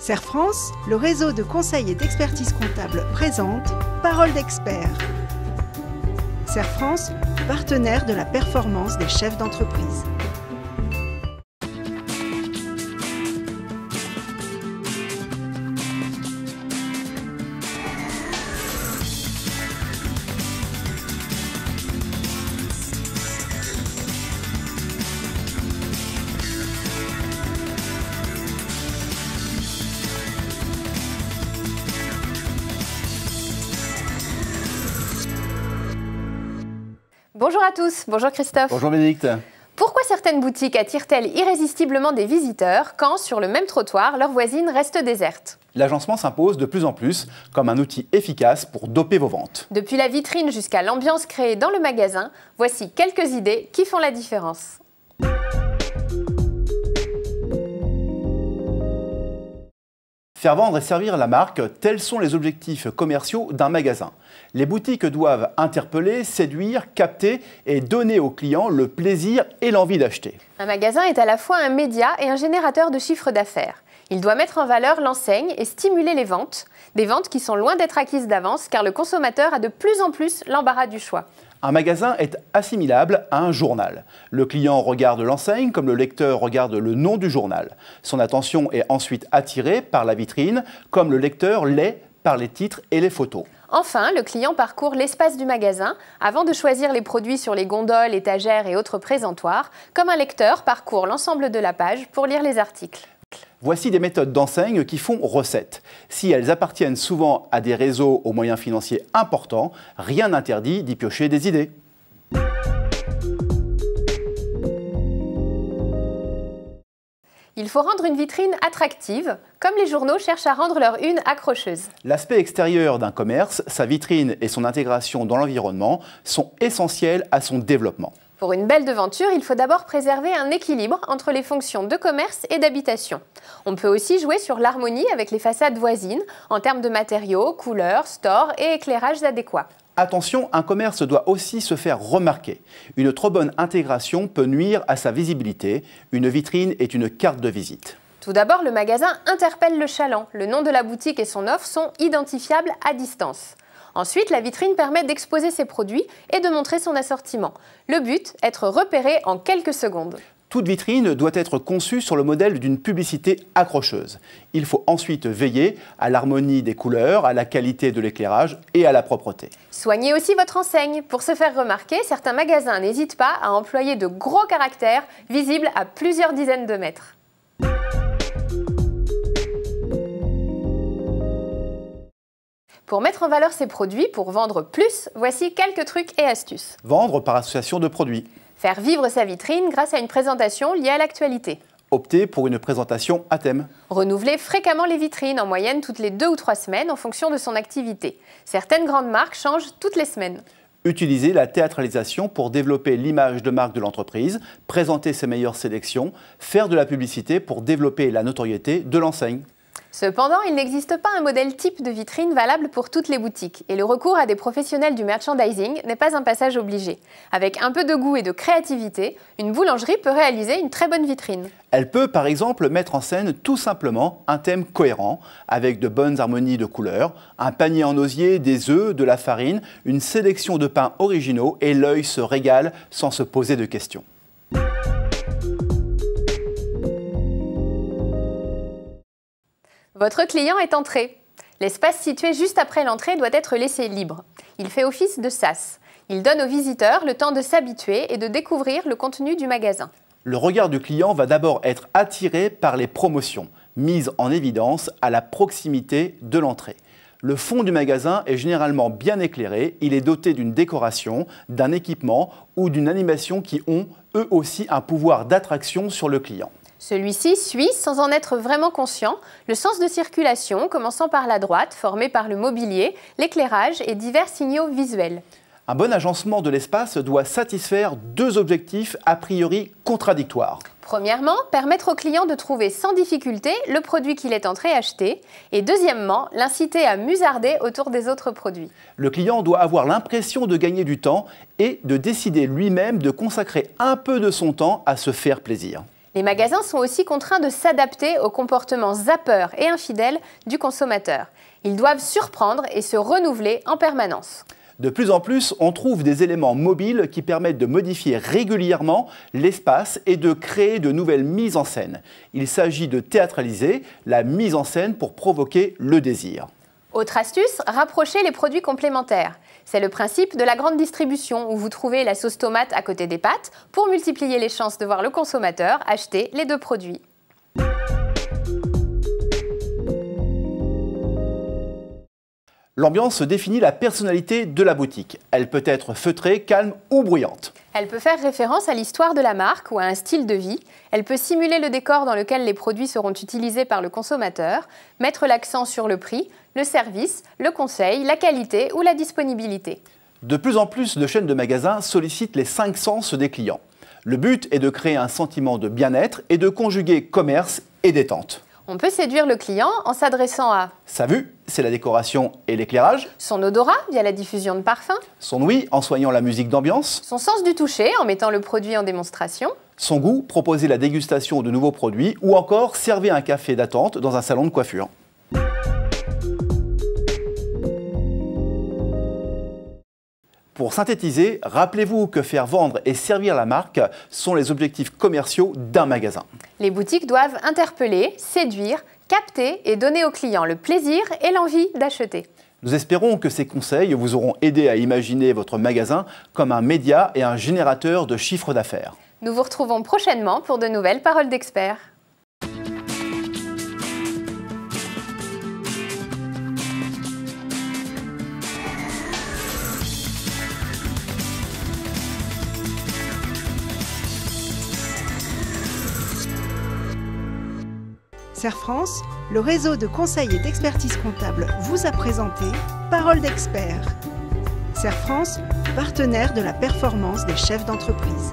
Serre-France, le réseau de conseil et d'expertise comptable présente Parole d'expert. Serre-France, partenaire de la performance des chefs d'entreprise. Bonjour à tous, bonjour Christophe. Bonjour Bénédicte. Pourquoi certaines boutiques attirent-elles irrésistiblement des visiteurs quand, sur le même trottoir, leurs voisines restent désertes? L'agencement s'impose de plus en plus comme un outil efficace pour doper vos ventes. Depuis la vitrine jusqu'à l'ambiance créée dans le magasin, voici quelques idées qui font la différence. Faire vendre et servir la marque, tels sont les objectifs commerciaux d'un magasin. Les boutiques doivent interpeller, séduire, capter et donner aux clients le plaisir et l'envie d'acheter. Un magasin est à la fois un média et un générateur de chiffre d'affaires. Il doit mettre en valeur l'enseigne et stimuler les ventes, des ventes qui sont loin d'être acquises d'avance car le consommateur a de plus en plus l'embarras du choix. Un magasin est assimilable à un journal. Le client regarde l'enseigne comme le lecteur regarde le nom du journal. Son attention est ensuite attirée par la vitrine comme le lecteur l'est par les titres et les photos. Enfin, le client parcourt l'espace du magasin avant de choisir les produits sur les gondoles, étagères et autres présentoirs, comme un lecteur parcourt l'ensemble de la page pour lire les articles. Voici des méthodes d'enseigne qui font recette. Si elles appartiennent souvent à des réseaux aux moyens financiers importants, rien n'interdit d'y piocher des idées. Il faut rendre une vitrine attractive, comme les journaux cherchent à rendre leur une accrocheuse. L'aspect extérieur d'un commerce, sa vitrine et son intégration dans l'environnement sont essentiels à son développement. Pour une belle devanture, il faut d'abord préserver un équilibre entre les fonctions de commerce et d'habitation. On peut aussi jouer sur l'harmonie avec les façades voisines en termes de matériaux, couleurs, stores et éclairages adéquats. Attention, un commerce doit aussi se faire remarquer. Une trop bonne intégration peut nuire à sa visibilité. Une vitrine est une carte de visite. Tout d'abord, le magasin interpelle le chaland. Le nom de la boutique et son offre sont identifiables à distance. Ensuite, la vitrine permet d'exposer ses produits et de montrer son assortiment. Le but, être repéré en quelques secondes. Toute vitrine doit être conçue sur le modèle d'une publicité accrocheuse. Il faut ensuite veiller à l'harmonie des couleurs, à la qualité de l'éclairage et à la propreté. Soignez aussi votre enseigne. Pour se faire remarquer, certains magasins n'hésitent pas à employer de gros caractères visibles à plusieurs dizaines de mètres. Pour mettre en valeur ses produits, pour vendre plus, voici quelques trucs et astuces. Vendre par association de produits. Faire vivre sa vitrine grâce à une présentation liée à l'actualité. Opter pour une présentation à thème. Renouveler fréquemment les vitrines, en moyenne toutes les 2 ou 3 semaines en fonction de son activité. Certaines grandes marques changent toutes les semaines. Utiliser la théâtralisation pour développer l'image de marque de l'entreprise, présenter ses meilleures sélections, faire de la publicité pour développer la notoriété de l'enseigne. Cependant, il n'existe pas un modèle type de vitrine valable pour toutes les boutiques et le recours à des professionnels du merchandising n'est pas un passage obligé. Avec un peu de goût et de créativité, une boulangerie peut réaliser une très bonne vitrine. Elle peut par exemple mettre en scène tout simplement un thème cohérent avec de bonnes harmonies de couleurs, un panier en osier, des œufs, de la farine, une sélection de pains originaux et l'œil se régale sans se poser de questions. Votre client est entré. L'espace situé juste après l'entrée doit être laissé libre. Il fait office de sas. Il donne aux visiteurs le temps de s'habituer et de découvrir le contenu du magasin. Le regard du client va d'abord être attiré par les promotions, mises en évidence à la proximité de l'entrée. Le fond du magasin est généralement bien éclairé, il est doté d'une décoration, d'un équipement ou d'une animation qui ont eux aussi un pouvoir d'attraction sur le client. Celui-ci suit, sans en être vraiment conscient, le sens de circulation, commençant par la droite, formée par le mobilier, l'éclairage et divers signaux visuels. Un bon agencement de l'espace doit satisfaire 2 objectifs a priori contradictoires. Premièrement, permettre au client de trouver sans difficulté le produit qu'il est entré acheter. Et deuxièmement, l'inciter à musarder autour des autres produits. Le client doit avoir l'impression de gagner du temps et de décider lui-même de consacrer un peu de son temps à se faire plaisir. Les magasins sont aussi contraints de s'adapter aux comportements zappeurs et infidèles du consommateur. Ils doivent surprendre et se renouveler en permanence. De plus en plus, on trouve des éléments mobiles qui permettent de modifier régulièrement l'espace et de créer de nouvelles mises en scène. Il s'agit de théâtraliser la mise en scène pour provoquer le désir. Autre astuce, rapprocher les produits complémentaires. C'est le principe de la grande distribution où vous trouvez la sauce tomate à côté des pâtes pour multiplier les chances de voir le consommateur acheter les deux produits. L'ambiance définit la personnalité de la boutique. Elle peut être feutrée, calme ou bruyante. Elle peut faire référence à l'histoire de la marque ou à un style de vie. Elle peut simuler le décor dans lequel les produits seront utilisés par le consommateur, mettre l'accent sur le prix, le service, le conseil, la qualité ou la disponibilité. De plus en plus de chaînes de magasins sollicitent les 5 sens des clients. Le but est de créer un sentiment de bien-être et de conjuguer commerce et détente. On peut séduire le client en s'adressant à Sa vue, c'est la décoration et l'éclairage. son odorat via la diffusion de parfums, Son ouïe, en soignant la musique d'ambiance. son sens du toucher en mettant le produit en démonstration, Son goût, proposer la dégustation de nouveaux produits ou encore servir un café d'attente dans un salon de coiffure. Pour synthétiser, rappelez-vous que faire vendre et servir la marque sont les objectifs commerciaux d'un magasin. les boutiques doivent interpeller, séduire, capter et donner aux clients le plaisir et l'envie d'acheter. Nous espérons que ces conseils vous auront aidé à imaginer votre magasin comme un média et un générateur de chiffre d'affaires. Nous vous retrouvons prochainement pour de nouvelles paroles d'experts. Serre France, le réseau de conseil et d'expertise comptable vous a présenté Paroles d'experts. Serre France, partenaire de la performance des chefs d'entreprise.